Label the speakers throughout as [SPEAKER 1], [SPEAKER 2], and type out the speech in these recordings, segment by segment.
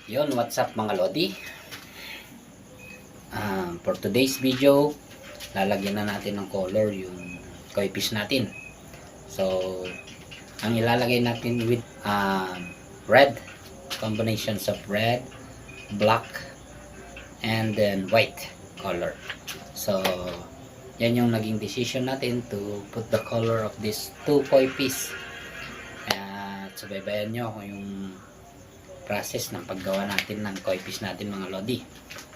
[SPEAKER 1] Yon, what's up mga Lodi? For today's video, lalagyan na natin ng color yung koi fish natin. So, ang ilalagay natin with red, combinations of red, black, and then white color. So, yan yung naging decision natin to put the color of these two koi fish. Subaybayan nyo kung yung process ng paggawa natin ng koi fish natin mga Lodi.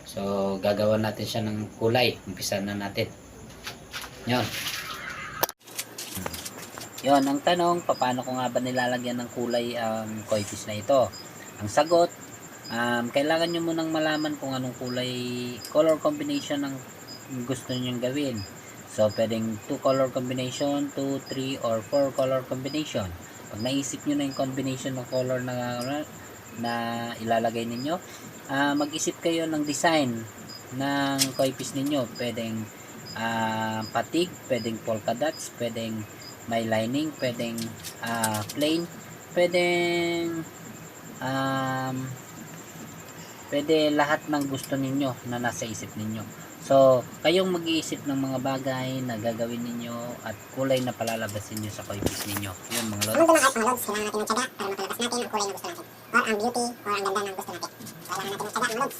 [SPEAKER 1] So gagawa natin siya ng kulay. Umpisa na natin. Yon ang tanong, paano ko nga ba nilalagyan ng kulay ang koi fish na ito? Ang sagot, kailangan nyo munang malaman kung anong kulay, color combination ang gusto nyo gawin. So pwedeng 2 color combination, 2, 3, or 4 color combination. Pag naisip nyo na yung combination ng color na ilalagay ninyo, mag-isip kayo ng design ng koi fish ninyo. Pwedeng patig, pwedeng polka dots, pwedeng may lining, pwedeng plain, pwedeng pwede lahat ng gusto ninyo na nasa isip ninyo. So, kayong mag-iisip ng mga bagay na gagawin ninyo at kulay na palalabasin nyo sa koi fish ninyo. Yun mga lods.
[SPEAKER 2] Ang mga lods, kailangan natin ng tiyaga para mapalabas natin ang kulay na gusto natin. Or ang beauty, or ang ganda ng gusto natin. Kailangan natin ng tiyaga mga lods.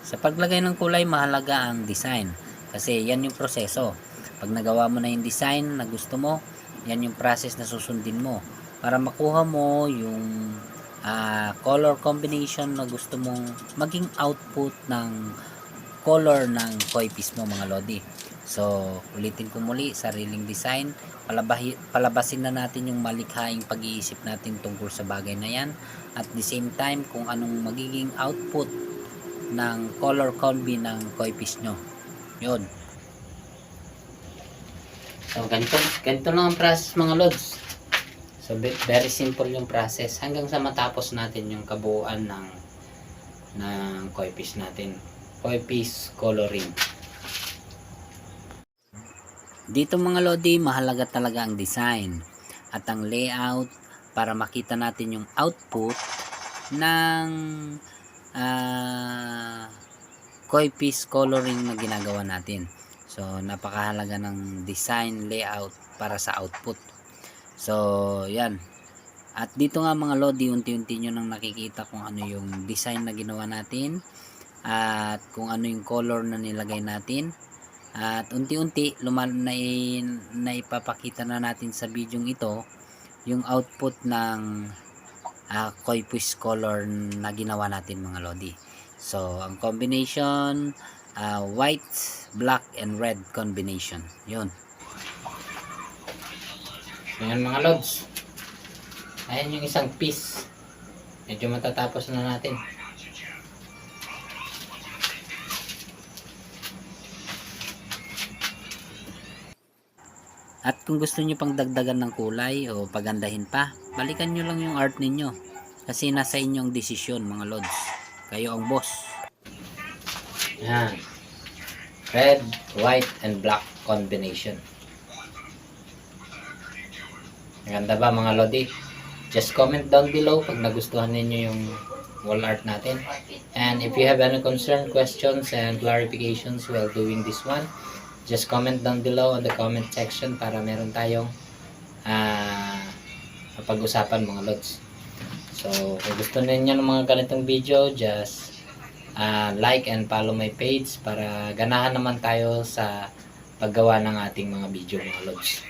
[SPEAKER 1] Sa paglagay ng kulay, mahalaga ang design. Kasi yan yung proseso. Pag nagawa mo na yung design na gusto mo, yan yung process na susundin mo. Para makuha mo yung color combination na gusto mong maging output ng color ng koi fish mo mga Lodi. So, ulitin ko muli, sariling design. Palabasin na natin yung malikhaing pag-iisip natin tungkol sa bagay na yan. At the same time, kung anong magiging output ng color combi ng koi fish nyo. Yun. So, ganito lang ang process mga Lods. So, very simple yung process. Hanggang sa matapos natin yung kabuuan ng koi fish natin. Koi fish coloring. Dito mga Lodi, mahalaga talaga ang design at ang layout para makita natin yung output ng koi fish coloring na ginagawa natin. So napakahalaga ng design layout para sa output. So yan. At dito nga mga Lodi, unti-unti nyo nang nakikita kung ano yung design na ginawa natin at kung ano yung color na nilagay natin. At unti-unti naipapakita na natin sa video ito yung output ng koi fish color na ginawa natin mga Lodi. So ang combination white, black, and red combination. Yun. Ayan mga Lods. Ayan yung isang piece. Medyo matatapos na natin. At kung gusto nyo pang dagdagan ng kulay o pagandahin pa, balikan nyo lang yung art ninyo. Kasi nasa inyong desisyon mga Lods. Kayo ang boss. Yan. Red, white, and black combination. Maganda ba mga Lodi? Just comment down below pag nagustuhan ninyo yung wall art natin. And if you have any concern, questions, and clarifications while doing this one, just comment down below on the comment section para meron tayong mapag-usapan mga Lods. So, kung gusto ninyo ng mga ganitong video, just like and follow my page para ganahan naman tayo sa paggawa ng ating mga video mga Lods.